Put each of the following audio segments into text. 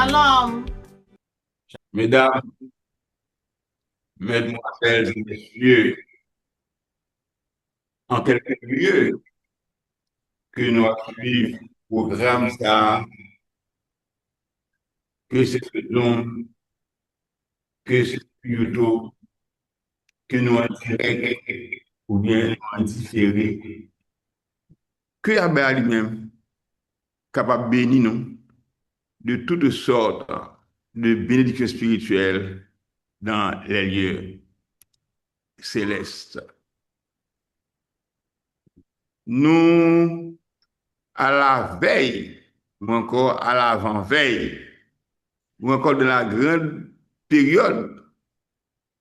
Shalom. Mesdames, mesdemoiselles et messieurs, en quelques lieux que nous suivons le programme ça, que c'est Zoom, que c'est YouTube, que nous en direct ou bien en différé, que Yahweh lui-même capable de bénir nous de toutes sortes de bénédictions spirituelles dans les lieux célestes. Nous, à la veille, ou encore à l'avant-veille, ou encore de la grande période,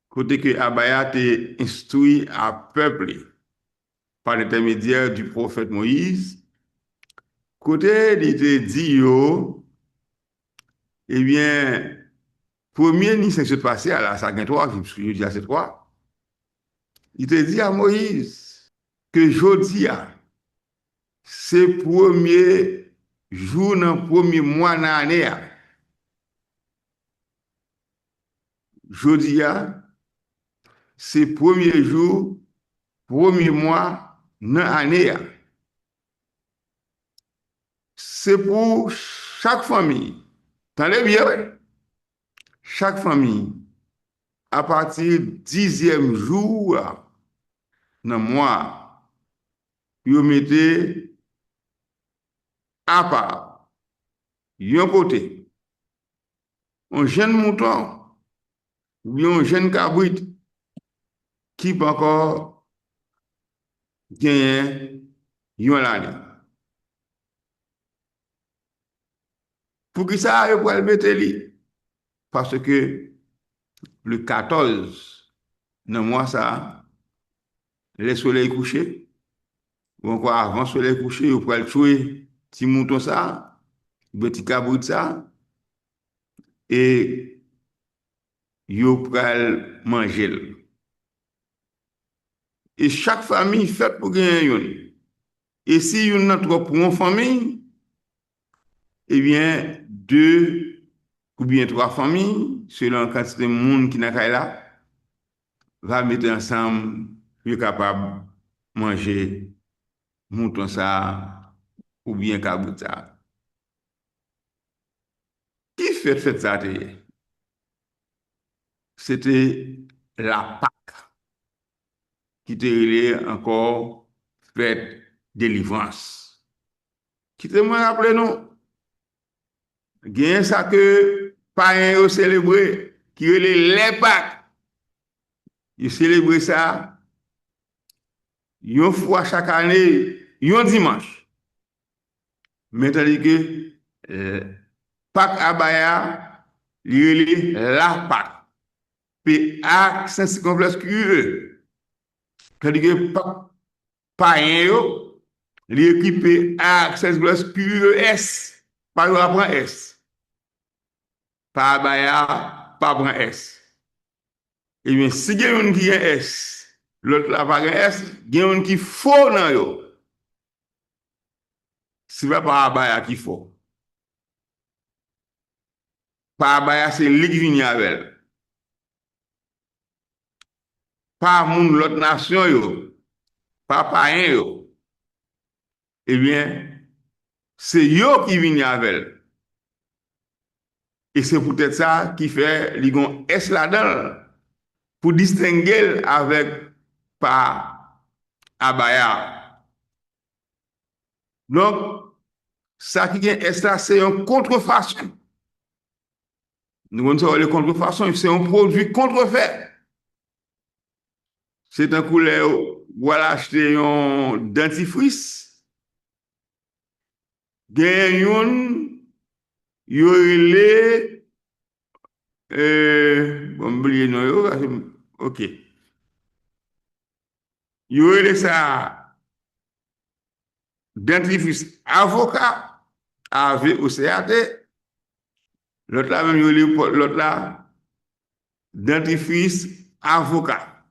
côté que Abaya t'est instruit à peuple par l'intermédiaire du prophète Moïse, côté il te dit, eh bien, premier ni se passé à la 53, je dis à cette fois, il te dit à Moïse que jodi c'est premier jour dans le premier mois dans l'année. Jodi c'est premier jour, premier mois dans l'année. C'est pour chaque famille. T'entendez bien, ouais? Chaque famille, à partir du 10e jour dans le mois, vous mettez à part, un côté, un jeune mouton, ou bien un jeune cabrit qui peut encore gagner une année. Pour qui ça, vous pouvez le mettre lui? Parce que le 14, dans le mois, ça, le soleil couché, ou encore avant le soleil couché, vous pouvez le tuer, petit mouton ça, petit cabrit ça, et vous pouvez le manger. Et chaque famille fait pour gagner. Et si vous avez trop pour une famille, eh bien, deux ou bien trois familles, selon la quantité de monde qui n'a pas là, va mettre ensemble, pour être capable de manger mouton ça ou bien cabrit ça. Qui fait ça? C'était la Pâque qui était encore fête délivrance. Qui te me rappelle non? Gen ça que païens ont célébré, qui est les Pâques. Ils célèbrent ça une fois chaque année, un dimanche. Mais tandis que Pâques Abaya, il est la Pâques. P-A, Saint-Circonflexe QE. Tandis que Pâques païens, il est écrit P-A, Saint-Circonflexe QES. Pas de apprend S. Pas Abaya, pas prend S. Eh bien, si il y a un qui a S, l'autre là pas un S, il y a un qui faux dans yo. Si pas abaya qui faux. Pas abaya, c'est lui qui vient avec. Pas moun l'autre nation yo. Pas païen yo. Eh bien, c'est yo qui vient avec. Et c'est peut-être ça qui fait li gon S là-dedans pour distinguer avec pas abaya. Donc, ça qui est S là, c'est une contrefaçon. Nous connaissons les contrefaçons, c'est un produit contrefait. C'est un couleur, voilà, acheter un dentifrice. Gagne il oublié non, ok. Il ça dentifrice avocat, AVOCAT. L'autre là, même, l'autre là, dentifrice avocat.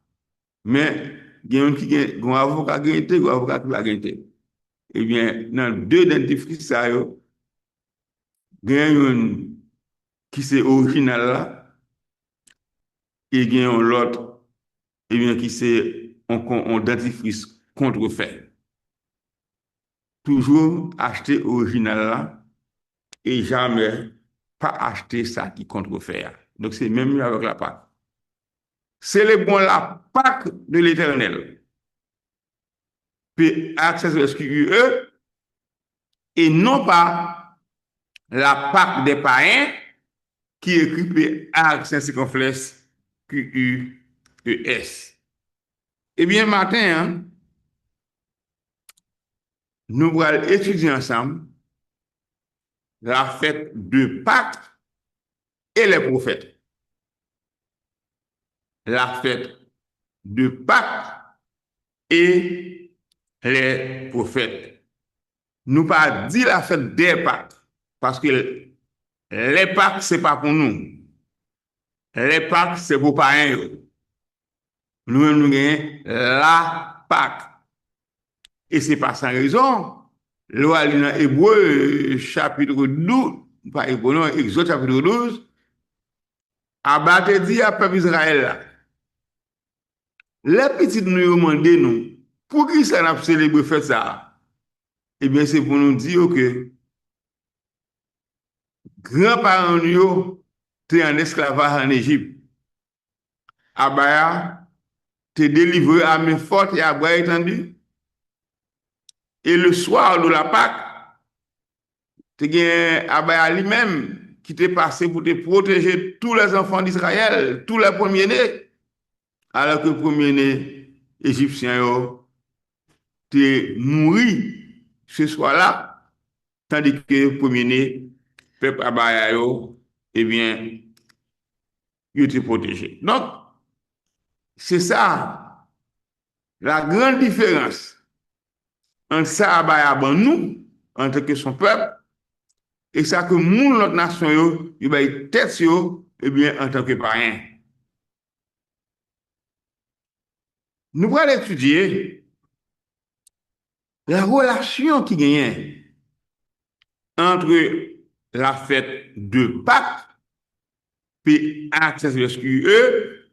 Mais, il y a un avocat qui a un avocat qui va gagner. Eh bien, dans deux dentifrices, ça, il y a qui c'est original là, et il y a l'autre, et bien qui c'est un dentifrice contrefait. Toujours acheter original là, et jamais pas acheter ça qui contrefait. Donc c'est même mieux avec la Pâque. Célébrons la Pâque de l'Éternel. Puis accès SQE, et non pas la Pâque des païens qui est écrit accès circonflexe QUES. Eh bien, matin, hein, nous allons étudier ensemble la fête de Pâques et les prophètes. La fête de Pâques et les prophètes. Nous pas dit la fête des Pâques, parce que les Pâques, ce n'est pas pour nous. Les Pâques, c'est pour païens. Nous-mêmes, nous gagnons la Pâque. Et ce n'est pas sans raison. Loi dans Hébreu, chapitre 12, pas Hébreu, non, Exode, chapitre 12, abattre dit à peuple Israël, les petites nous demandent nous, pour qui ça n'a pas célébré fait ça? Eh bien, c'est pour nous dire que grands-parents nous étaient en esclavage en Égypte. Abaya t'es délivré à main forte et à bras étendu. Et le soir de la Pâque, tu as Abaya lui-même qui t'est passé pour te protéger tous les enfants d'Israël, tous les premiers-nés, alors que les premiers-nés égyptiens t'es mouru ce soir-là, tandis que les premiers-nés, peuple Abaya, eh bien, ils étaient protégés. Donc, c'est ça la grande différence entre ça Abaya ban nous, en tant que son peuple, et ça que nous, notre nation, il va être tête, eh bien, en tant que païen. Nous allons étudier la relation qui gagne entre la fête de Pâques, puis accès SQE,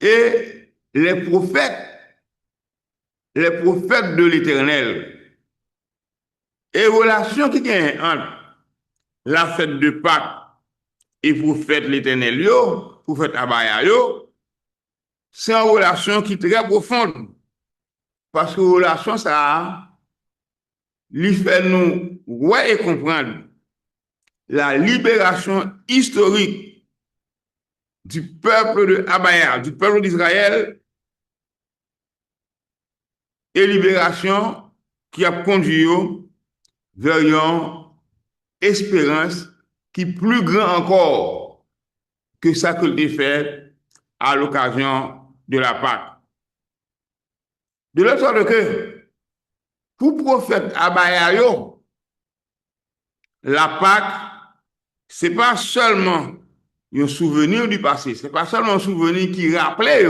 et les prophètes de l'Éternel. Et relation qui gagne entre la fête de Pâques et prophète l'Éternel, prophète Abaya, c'est une relation qui est très profonde. Parce que la relation, ça, lui fait nous ouais et comprendre la libération historique du peuple de Abaya, du peuple d'Israël, et libération qui a conduit vers une espérance qui est plus grande encore que ça que le fait à l'occasion de la Pâque. De l'autre sorte que, pour prophète Abaya, la Pâque, ce n'est pas seulement un souvenir du passé, ce n'est pas seulement un souvenir qui rappelait,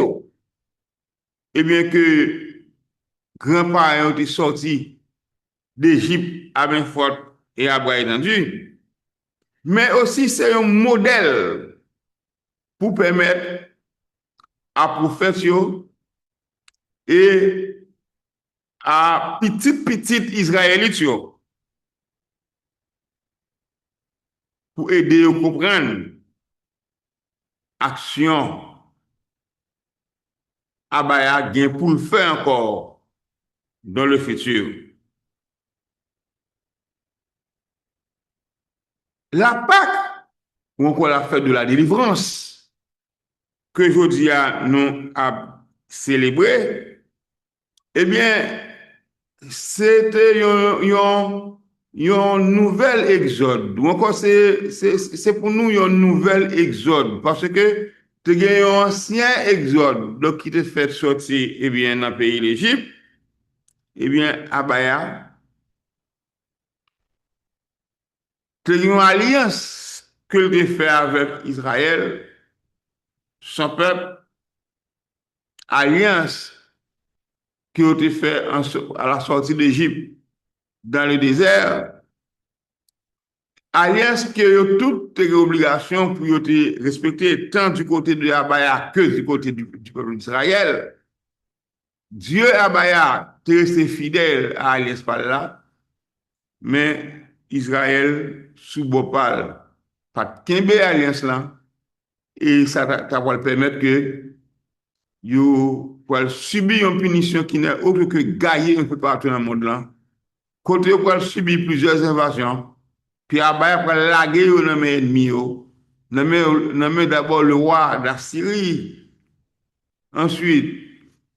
eh bien que grands-parents ont été sortis d'Égypte à main forte et à bras étendu, mais aussi c'est un modèle pour permettre à prophètes et à petit Israélites pour aider à comprendre l'action Abaya gain pour le faire encore dans le futur. La Pâque, ou encore la fête de la délivrance, que je dis à nous à célébrer, eh bien, c'était un nouvel exode. Ou encore, c'est pour nous un nouvel exode. Parce que tu as un ancien exode donc, qui te fait sortir eh bien, dans le pays d'Égypte. Eh bien, Abaya, tu as une alliance que tu fait avec Israël, son peuple, alliance qui a été faite à la sortie d'Égypte dans le désert, alliance qui a toutes les obligations pour être respectées tant du côté de Abaya que du côté du peuple d'Israël. Dieu Abaya est resté fidèle à l'alliance par là, mais Israël sous Bopal, pas de alliance là, et ça va le permettre que vous pouvez subir une punition qui n'est autre que gagner un peu partout dans le monde là. Côté vous pouvez subir plusieurs invasions, puis après vous pouvez laguer dans mes ennemis. Nommer d'abord le roi d'Assyrie, ensuite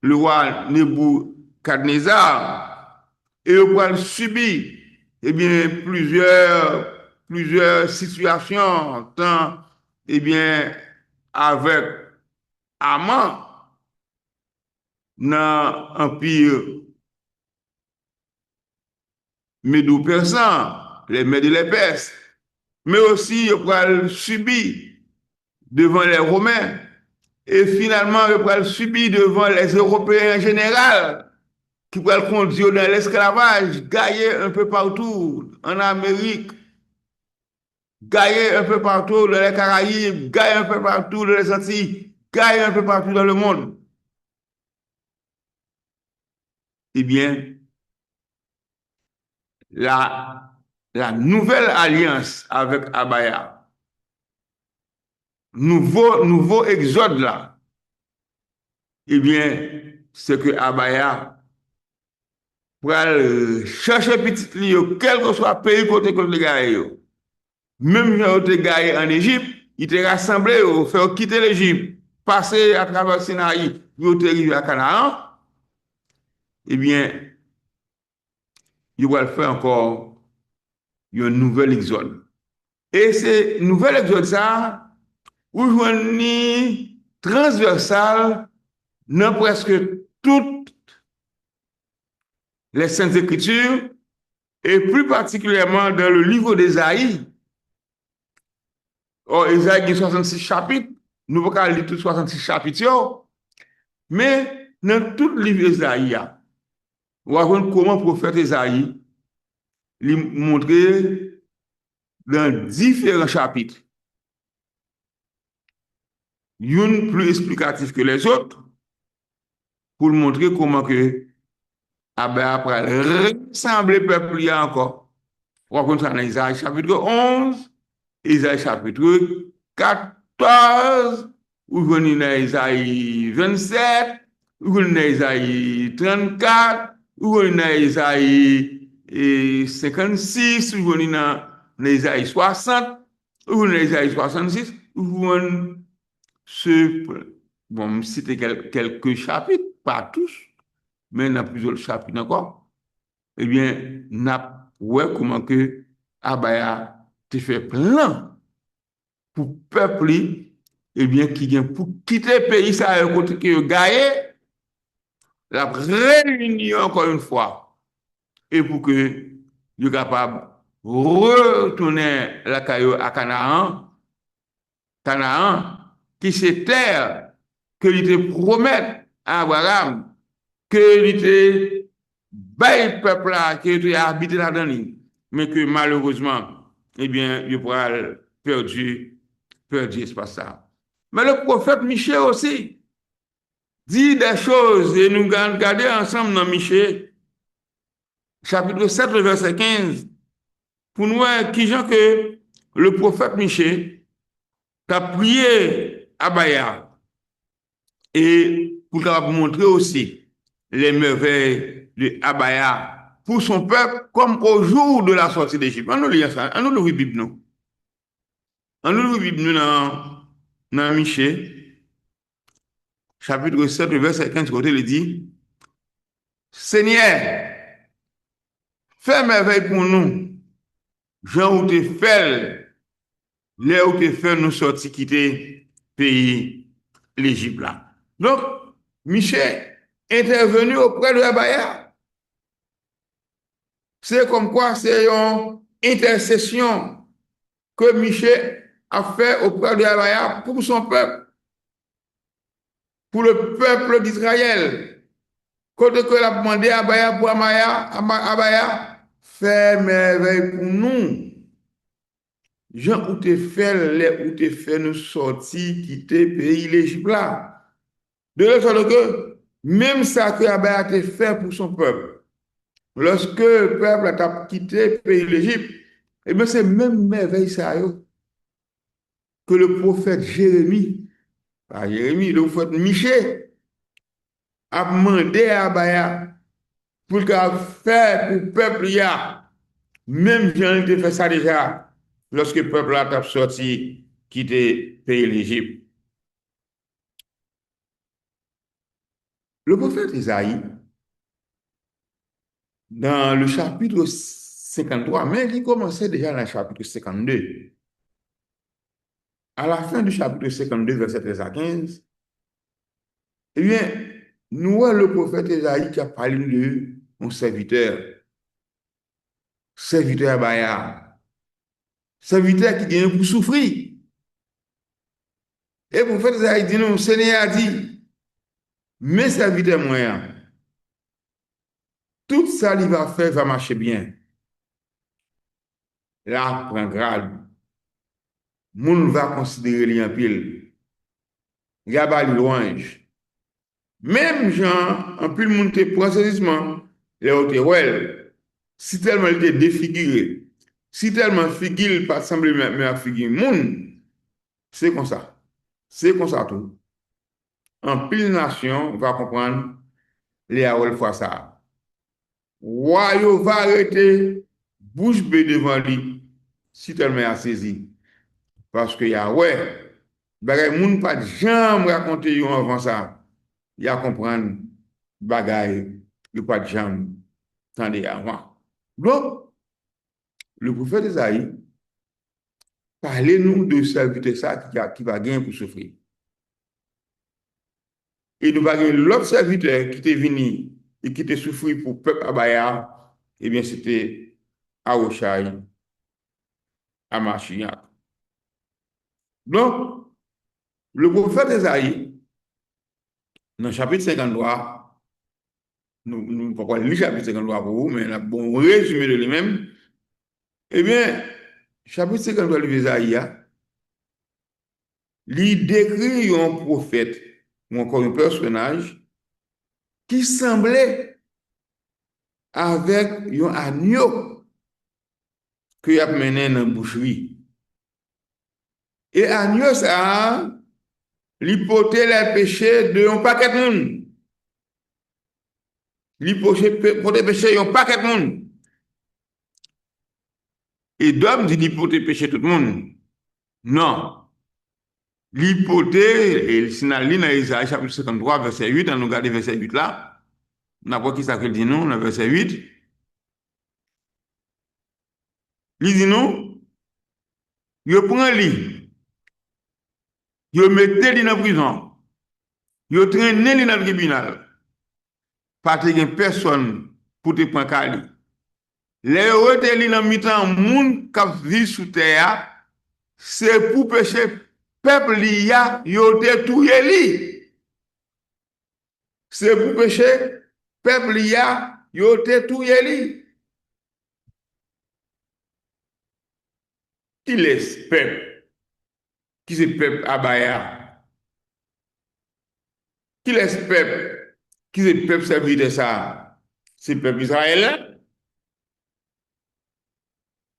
le roi Nebuchadnezzar, et vous pouvez subir eh bien, plusieurs situations, tant eh bien, avec Haman dans l'Empire médo-persan, les Mèdes et les Perses, mais aussi vous pouvez subir devant les Romains, et finalement vous pouvez subir devant les Européens en général, qui peuvent conduire dans l'esclavage, gagner un peu partout en Amérique, gagner un peu partout dans les Caraïbes, gagner un peu partout dans les Antilles, gagner un peu partout dans le monde. Eh bien, la nouvelle alliance avec Abaya, nouveau exode là, eh bien, c'est que Abaya pour chercher petit Lio, quel que soit le pays côté que le gars même quand il gars en Égypte, il était rassemblé, il fait quitter l'Égypte, passer à travers le Sinaï, pour arriver à Canaan, eh bien, il va le faire encore un nouvel exode. Et ce nouvel exode, ça, vous joignez transversal dans presque toutes les Saintes Écritures, et plus particulièrement dans le livre d'Ésaïe. Or, Ésaïe a 66 chapitres, nous ne pouvons pas lire tous 66 chapitres, mais dans tout le livre d'Ésaïe, on va voir comment le prophète Ésaïe lui montrer dans différents chapitres, une plus explicative que les autres, pour montrer comment que après ressembler peuple encore. On va voir ça dans Ésaïe chapitre 11, Isaïe chapitre 14, ou venez dans Isaïe 27, ou venez dans Isaïe 34, ou venez dans Isaïe 56, ou venez dans Isaïe 60, ou venez dans Isaïe 66, ou venez ce, bon, citer quelques chapitres, pas tous, mais dans plusieurs chapitres encore. Eh bien, n'a ouais comment que Abaya te fait plein pour peuple eh bien qui vient pour quitter le pays ça côté que gagné la réunion encore une fois et pour que soient capable retourner la caillou à Canaan qui c'est terre que il te promet à Abraham que il te bail peuple là qui était habité là-dedans mais que malheureusement eh bien il pourra perdu espace ça. Mais le prophète Michée aussi dit des choses et nous regardons ensemble dans Michée, chapitre 7, verset 15, pour nous voir qui gens que le prophète Michée a prié à Baya et pour montrer aussi les merveilles de Abaya pour son peuple comme au jour de la sortie d'Égypte. On nous lit ça, on nous lit la Bible nous. On nous lit la Bible nous dans Michée, chapitre 7, verset 15, côté il dit Seigneur, fais merveille pour nous. Jean ou te fait, là où te fait nous sortir quitter pays l'Égypte là. Donc, Michel est intervenu auprès de Abaya. C'est comme quoi c'est une intercession que Michel a fait auprès de Abaya pour son peuple, pour le peuple d'Israël. Quand il a demandé à Abaya, pour Abaya, fais merveille pour nous. Jean où te fait nous sortir, quitter pays l'Égypte là. De la sorte que, même ça que Abaya a fait pour son peuple, lorsque le peuple a quitté le pays l'Égypte, eh bien, c'est même merveille ça que le prophète Jérémie, pas Jérémie, le prophète Michée, a demandé à Abaya pour qu'il fasse pour le peuple. Même Jean a fait ça déjà lorsque le peuple a sorti, quitté le pays l'Égypte. Le prophète Isaïe, dans le chapitre 53, mais il commençait déjà dans le chapitre 52. À la fin du chapitre 52, verset 13 à 15, eh bien, nous voyons le prophète Isaïe qui a parlé de mon serviteur Bayard, serviteur qui vient pour souffrir. Et le prophète Isaïe dit, non, Seigneur a dit, mes serviteurs moyens, tout ça il va faire va marcher bien. Là, prend grade. Moun va considérer lui en pile. Gaba louange. Même Jean, en pile moun te prend saisissement, les autres, ouais, si tellement il était défiguré, si tellement figure pas semblé mais figure moun, c'est comme ça. C'est comme ça tout. En pile nation va comprendre les Harold fois ça. Royaume va arrêter bouche bée devant lui si tellement a saisi. Parce que Yahweh, bagay moun pas jamais raconter yon avant ça. Il a comprendre bagay, il pas jamais tendez avant. Donc, le prophète Isaïe parlez-nous de serviteur ça qui va gagner pour souffrir. Et nous avons l'autre serviteur qui était venu et qui était souffert pour le peuple Abaya, eh bien, c'était Aoshai, Amashiach. Donc, le prophète Isaïe, dans le chapitre 53, nous ne pouvons pas lire le chapitre 53 pour vous, mais on a bon résumé de lui-même. Eh bien, chapitre 53 de Isaïe, il décrit un prophète, ou encore un personnage, qui semblait avec un agneau qu'il a mené dans la boucherie. Et agneau, ça, l'hypothèse les péchés de un paquet de monde. L'hypothèse péché de un paquet de monde. Et d'homme dit l'hypothèse péché tout le monde. Non. L'hypothèse, et si on a lu dans Isaïe chapitre 53, verset 8, on regarde verset 8 là, on a pas qui ça qu'il dit non, dans verset 8. Il dit non, il prend lui, il mette lui dans la prison, il traîne lui dans le tribunal. Pas de personne pour te prendre cali. Les autres li dans mi-temps moun qui vit sous terre, c'est pour pécher peuple li ya yo te touye li. C'est pour pécher peuple li ya yo te touye li. Qui laisse peuple? Qui c'est peuple Abaya? Qui laisse peuple? Qui c'est peuple serviteur ça? C'est peuple israélien.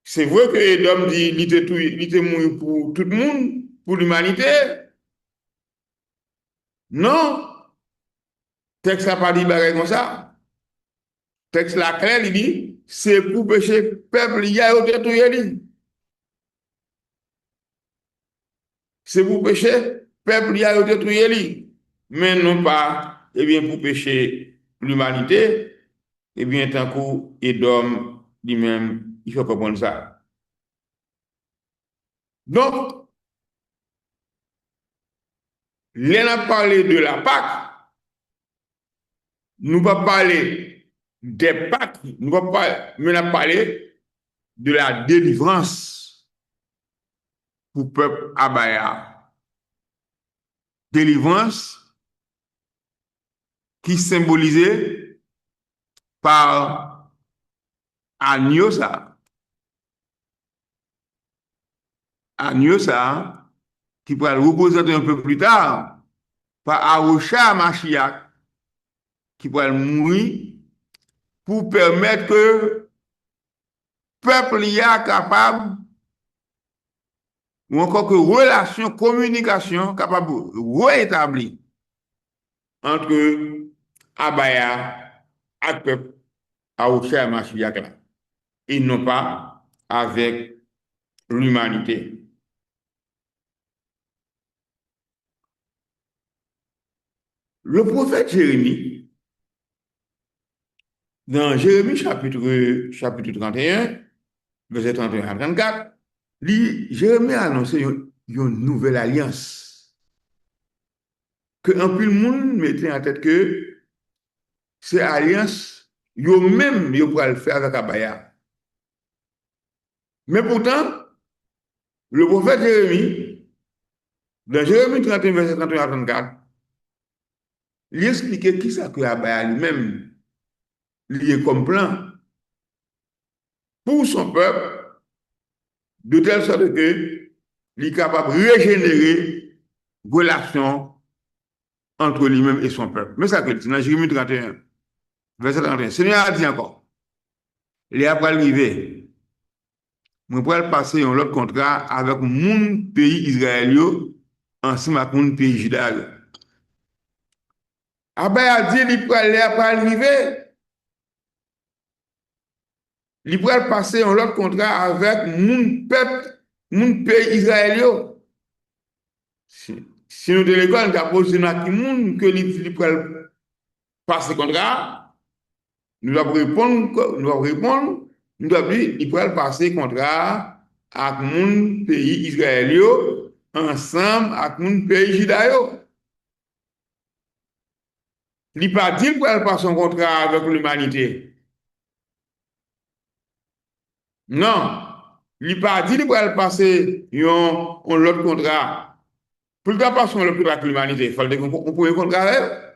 C'est vrai que Edom dit il était mort pour tout le monde, pour l'humanité. Non, texte n'a pas dit pareil comme ça. Texte la clair, il dit c'est pour pécher peuple, il y a autre tout. C'est pour pécher peuple, il y a autre tout. Mais non pas, eh bien, pour pécher l'humanité, eh bien, tant coup Edom lui-même, il faut comprendre ça. Donc, l'on a parlé de la Pâque, nous pas parler des Pâques, nous pas parler, mais on a parlé de la délivrance pour le peuple Abaya. Délivrance qui symbolisée par agneau ça. agneau ça, qui pourra le représenter un peu plus tard, par Arusha Mashiach, qui pourra le mourir pour permettre que le peuple y a capable, ou encore que relation, communication capable de rétablir entre Abaya et le peuple Arusha Mashiach là, et non pas avec l'humanité. Le prophète Jérémie, dans Jérémie chapitre 31, verset 31 à 34, Jérémie a annoncé une nouvelle alliance. Que un peu le monde mettait en tête que ces alliances, yo même yo pourra le faire avec Abaya. Mais pourtant, le prophète Jérémie, dans Jérémie 31, verset 31 à 34, il expliquait qui ça que Abaya lui-même lié comme plan pour son peuple, de telle sorte que il est capable de régénérer relation entre lui-même et son peuple. Mais ça que c'est dans Jérémie 31, verset 31. Seigneur a dit encore, il est après arrivé, je pourrais passer un autre contrat avec mon pays Israël ensemble avec mon pays Juda. Abba a dit, il pourrait arriver, il pourrait passer un autre contrat avec mon peuple, mon pays Israël. Si nous te l'école, nous avons posé qui monde que il pourrait passer contrat, nous devons répondre, nous devons dire, il pourrait passer contrat avec mon pays Israël ensemble avec mon pays Juda. Il n'est pas dit qu'il pourrait passer un contrat avec l'humanité. Non. Il n'est pas dit qu'il pourrait passer un autre contrat. Pour le temps, passer un autre contrat avec l'humanité, il fallait qu'on pouvait contrat avec eux.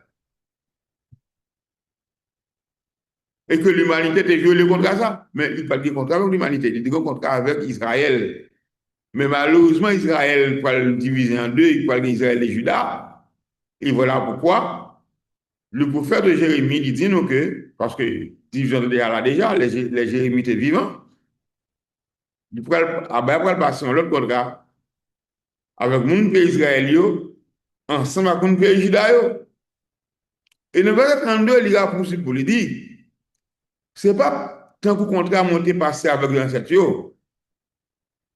Et que l'humanité était violée contre ça. Mais il ne pas dit contrat avec l'humanité, il dit contrat avec Israël. Mais malheureusement, Israël va le diviser en deux, il va le Israël et Juda. Et voilà pourquoi le prophète de Jérémie il dit nous que, parce que division de là déjà, les Jérémites étaient vivants, il pourrait passer l'autre contrat avec mon pays Israël, ensemble avec mon pays Juda. Et le verset 32, il a poursuivi pour lui dire, ce n'est pas tant que le contrat monté passé avec l'ancêtre.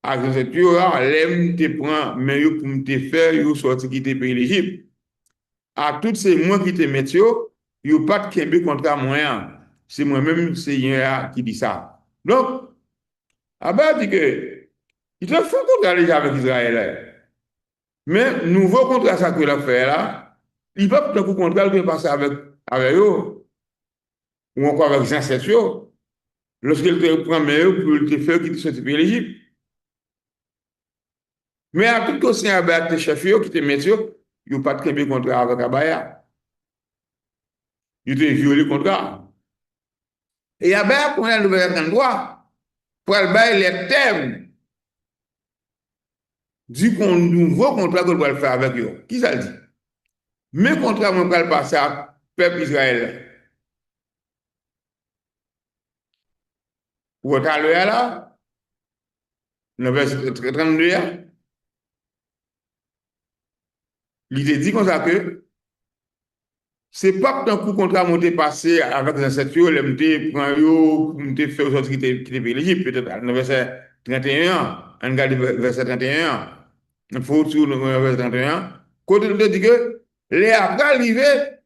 Avec l'ancêtre, l'aime te prend, mais pour te faire, sortir quitter le pays l'Égypte. À tous ces mois qui te mettent, il n'y a pas de kembe contrat moyen. C'est moi-même, Seigneur, qui dit ça. Donc, Abba dit que, il te fait contrat déjà avec Israël. Mais, nouveau contrat, ça que a fait là, il va peut-être contrat qui est passé avec eux, ou encore avec les ancêtres. Lorsqu'il te prend meilleur pour te faire quitter ce pays l'Égypte. Mais à tout aussi avec tes chefs qui te mettent, il n'y a pas de kembe contrat avec Abaya. Il te violé le contrat. Et Abaya, pour un nouvel endroit, pour aller les termes du nouveau contrat que doit faire avec eux. Qui ça dit? Mais contrat, on va le passer à peuple Israël. Vous êtes là, le verset 32, il dit comme ça que c'est pas tant que contrat monté passé avec les ancêtres, les MT prend yo, pour me faire sortir qui était l'Égypte, peut-être, le verset 31, on regarde le verset 31, il faut tourner le verset 31, quand il dit que les après arrivés,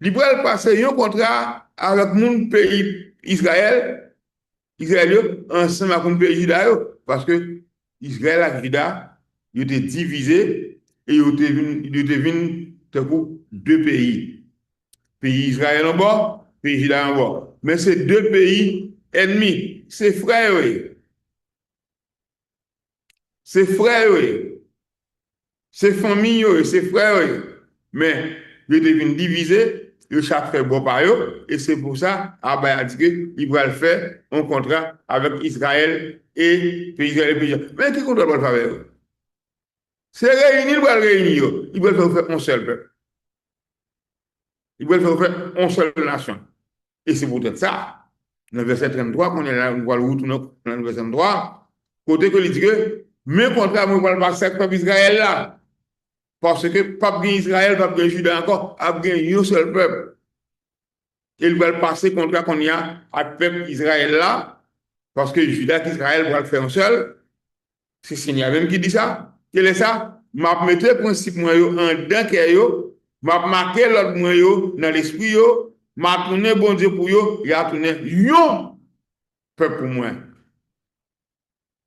il va passer un contrat avec mon pays Israël, ensemble avec mon pays Juda, parce que Israël et Juda, ils étaient divisés et ils étaient venus deux pays. Pays Israël en bas, pays Juda en bas. Mais c'est deux pays ennemis, c'est frères. C'est frères, c'est famille, c'est frères. Mais ils étaient venus diviser chaque fait bon par eux, et c'est pour ça, Abaya a dit qu'il va le faire un contrat avec Israël et pays Israël et pays. Mais qui contrat va le faire avec eux? C'est réunir, il va le réunir. Il va le faire un seul peuple. Il va le faire une seule nation. Et c'est peut-être ça. Dans le verset 33, qu'on est là, on voit le retour dans le verset 33, côté que il dit que, mais contrat, moi, je vais passer avec le peuple Israël là. Parce que pas bien Israël, pas bien Juda encore, a bien un seul peuple. Il va passer contrat qu'on y a avec le peuple Israël là, parce que Juda et Israël vont le faire un seul. C'est Seigneur même qui dit ça. Quel est ça? M'a mettre le principe moi en dedans que yo, m'a marqué l'autre moi yo dans l'esprit yo, m'a tourné bon Dieu pour yo, il a tourné yo peuple pour moi.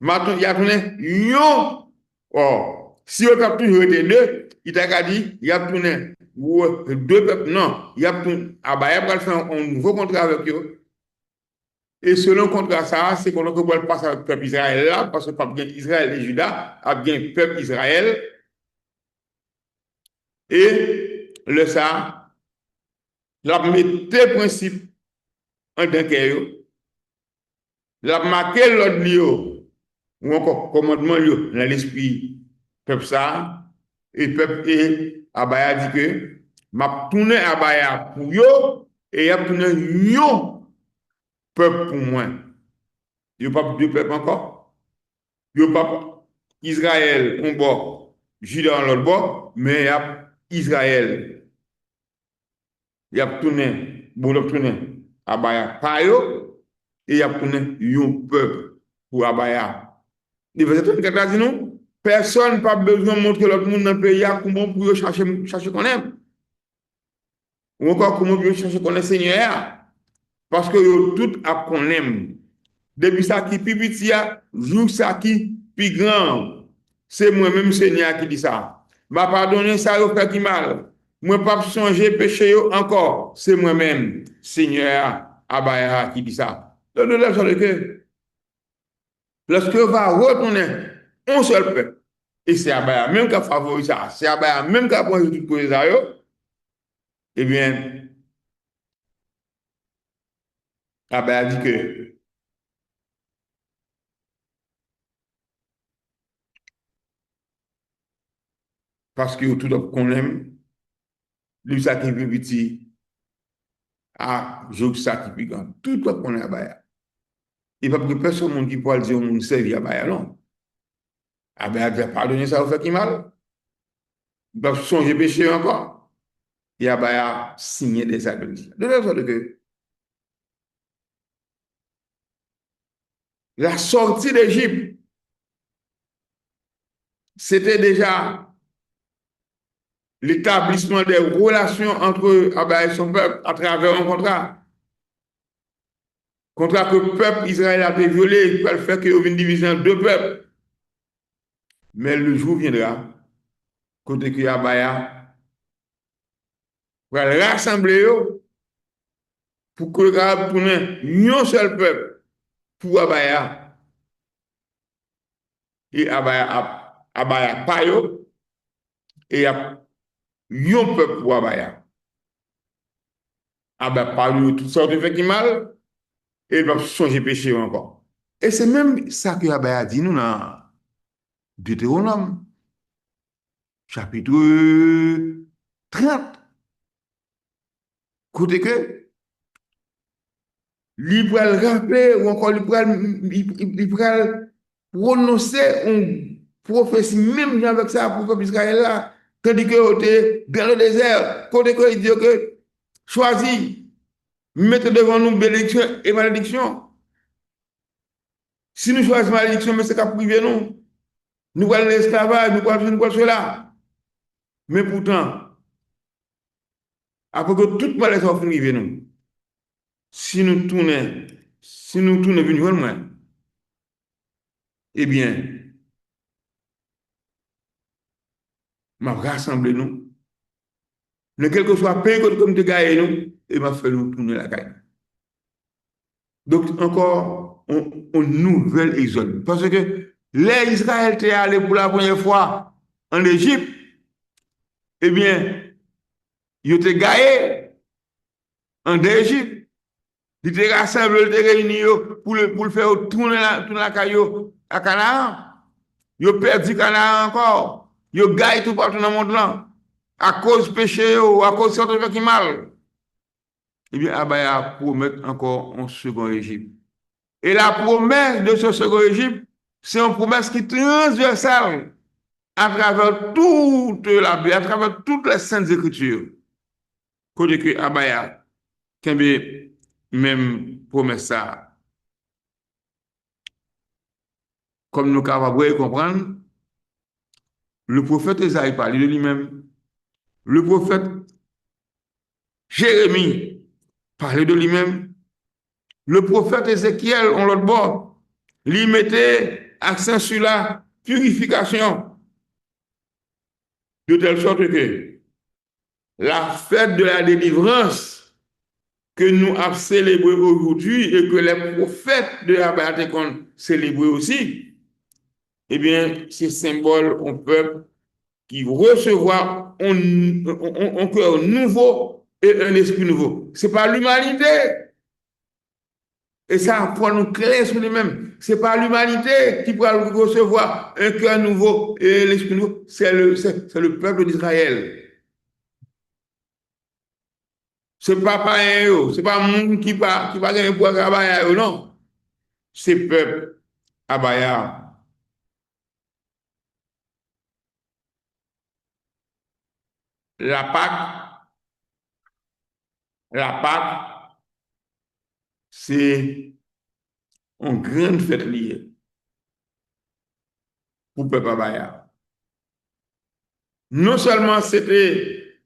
M'a tourné, il a tourné yo. Oh, si on a toujours été deux, il t'a dit, il a tourné deux peuples, non, il a tourné, ah bah, il a faire un nouveau contrat avec eux. Et selon le contrat, ça, c'est qu'on peut passer avec le peuple Israël là, parce que le peuple Israël et Juda a bien le peuple Israël. Et le ça, la mettait principe en tant que la marqué l'ordre lieu, ou encore commandement lieu dans l'esprit peuple ça, et peuple et Abaya dit que m'a tourné Abaya pour yo, et y a tourné yo peuple pour moi. Yo pas deux peuples encore. Yo pas Israël un bord, Juda en l'autre bord, mais y a Israël. Y a tourné, bon, y a tourné Abaya par yo, et y a tourné un peuple pour Abaya. Le verset 34 dit nous, personne n'a pas besoin de montrer l'autre monde dans le pays comment pour chercher qu'on aime. Ou encore comment pour chercher qu'on est Seigneur. Parce que tout a qu'on aime. Depuis ça qui plus petit, jour ça qui plus grand. C'est moi-même Seigneur qui dit ça. M'a pardonné ça au fait qui mal. Moi pas changer péché encore. C'est moi-même Seigneur Abaya qui dit ça. Donc nous laissons le cœur. Lorsque va retourner un seul peuple, et c'est Abaya même qui a favorisé ça, c'est Abaya même qui a posé tout pour les aïeux, eh bien, Abaya dit que parce que tout qu'on aime, lui ça qui est plus petit, à jour ça qui est plus grand, tout qu'on aime Abaya. Et pas que personne qui peut dire on servi Abaya, non. Abaya a pardonné ça au fait qui mal. Il va songer péché encore. Et Abaya a signé des actes. De la sorte que la sortie d'Égypte, c'était déjà l'établissement des relations entre Abba et son peuple à travers un contrat. Contrat que le peuple Israël a été violé, qui va le faire qu'il y ait une division en deux peuples. Mais le jour viendra, côté que Abaya va rassembler pour que le Arab tourne un seul peuple pour Abaya. Et Abaya pas yo, et il y a un peuple pour Abaya. Abaya pas yo, toutes sortes de fait qui mal, et il va changer péché encore. Et c'est même ça que Abaya dit nous dans Deutéronome, chapitre 30. Côté que, il va le rappeler, ou encore il va prononcer une prophétie, même avec ça, pour le peuple Israël là, tandis que était dans le désert, côté que il dit que, choisis, mettez devant nous bénédiction et malédiction. Si nous choisissons malédiction, mais c'est qu'à priver nous. Nous allons l'esclavage, nous allons cela. Mais pourtant, après que toute malédiction finisse, nous, si nous tournons vers nous, eh bien, m'a rassemblé nous. Ne quel que soit le pays comme tu gagnes nous, et m'a fait nous tourner la caille. Donc, encore, on nouvelle exode. Parce que les Israël étaient allés pour la première fois en Égypte, eh bien, ils étaient gagnés. en d'Égypte. Il te rassemble, il te réunit pour le faire tourner la caillou à Canaan. Il a perdu Canaan encore. Il a gagné tout partout dans le monde là. À cause péché ou à cause de certains gens qui mal. Eh bien, Abaya promet encore un second Égypte. Et la promesse de ce second Égypte, c'est une promesse qui est transversale à travers toute la Bible, à travers toutes les saintes écritures. Côté que Abaya, qui même promesse ça. Comme nous capables de comprendre, le prophète Esaïe parlait de lui-même. Le prophète Jérémie parlait de lui-même. Le prophète Ézéchiel, on l'autre bord, lui mettait accent sur la purification, de telle sorte que la fête de la délivrance que nous avons célébrée aujourd'hui et que les prophètes de la Bâtie ont célébré aussi, eh bien, c'est symbole un peuple qui recevra un cœur nouveau et un esprit nouveau. Ce n'est pas l'humanité. Et ça, pour nous clair sur lui-même, ce n'est pas l'humanité qui pourra recevoir un cœur nouveau et l'esprit nouveau, c'est le peuple d'Israël. Ce n'est pas païen, ce n'est pas monde qui va gagner pour Abaya, non. C'est peuple Abaya. La Pâque, c'est une grande fête liée pour le peuple Abaya. Non seulement c'était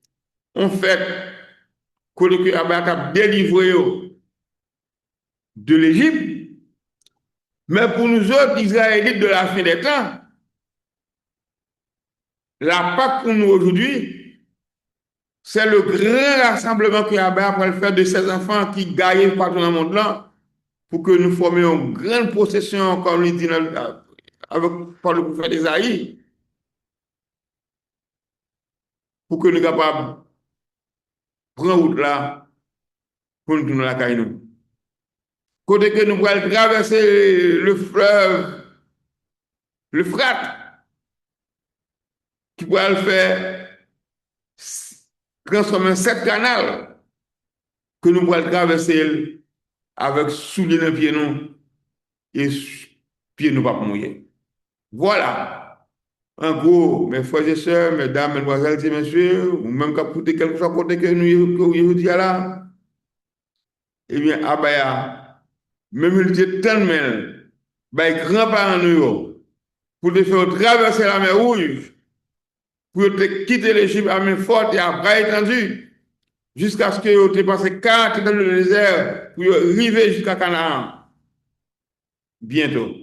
une fête que Abaya a délivré de l'Égypte, mais pour nous autres Israélites de la fin des temps, la Pâque pour nous aujourd'hui, c'est le grand rassemblement que Abaya va faire de ses enfants qui gagnent partout dans le monde là, pour que nous formions une grande procession, comme il dit par le prophète Isaïe, pour que nous soyons capables de prendre route là pour nous tourner la caille. Côté que nous pourrons traverser le fleuve, le Frat, qui pourra le faire transformer en 7 canaux, que nous pourrons traverser avec souliers dans les pieds nous et pieds nous pas mouiller. Voilà. En gros, mes frères et sœurs, mesdames, mesdemoiselles et messieurs, ou même quand vous quelque chose côté que nous disons là, eh bien, Abaya, même il était tellement, ben, grands-parents nous, pour te faire traverser la mer Rouge, pour te quitter l'Égypte à main forte et à bras étendu, jusqu'à ce que tu passes 4 ans dans le désert pour arriver jusqu'à Canaan. Bientôt,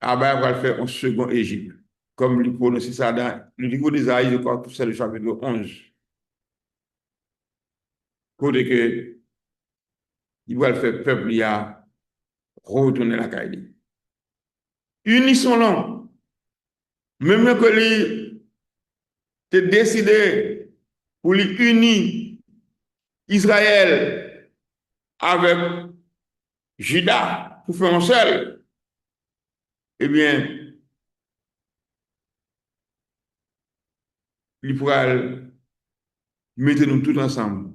Abaya va faire un second Égypte, comme il prononce ça dans le livre d'Isaïe, je crois que c'est le chapitre 11. Côté que il va le faire peuple il a retourner la caille. Unissons-nous. Même que lui te décidé pour lui unir Israël avec Juda pour faire un seul, eh bien, il pourra mettre nous tous ensemble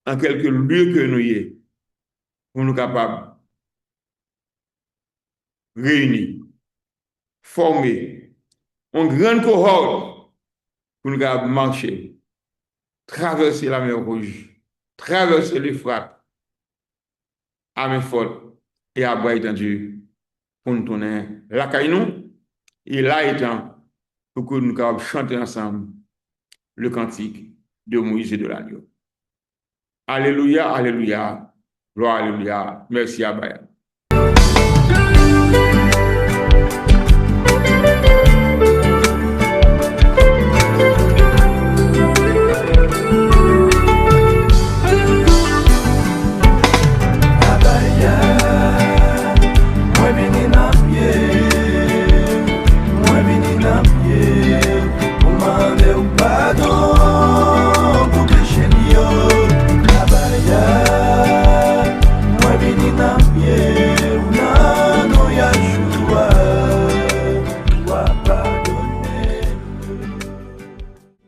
en quelques lieux que nous y est pour nous capables réunir, former une grande cohorte pour nous capables marcher, traverser la mer Rouge, traverser l'Euphrate à main forte et à bras étendu pour nous tourner la caille et là étant pour que nous puissions chanter ensemble le cantique de Moïse et de l'agneau. Alléluia, alléluia, gloire, alléluia, merci Abaya.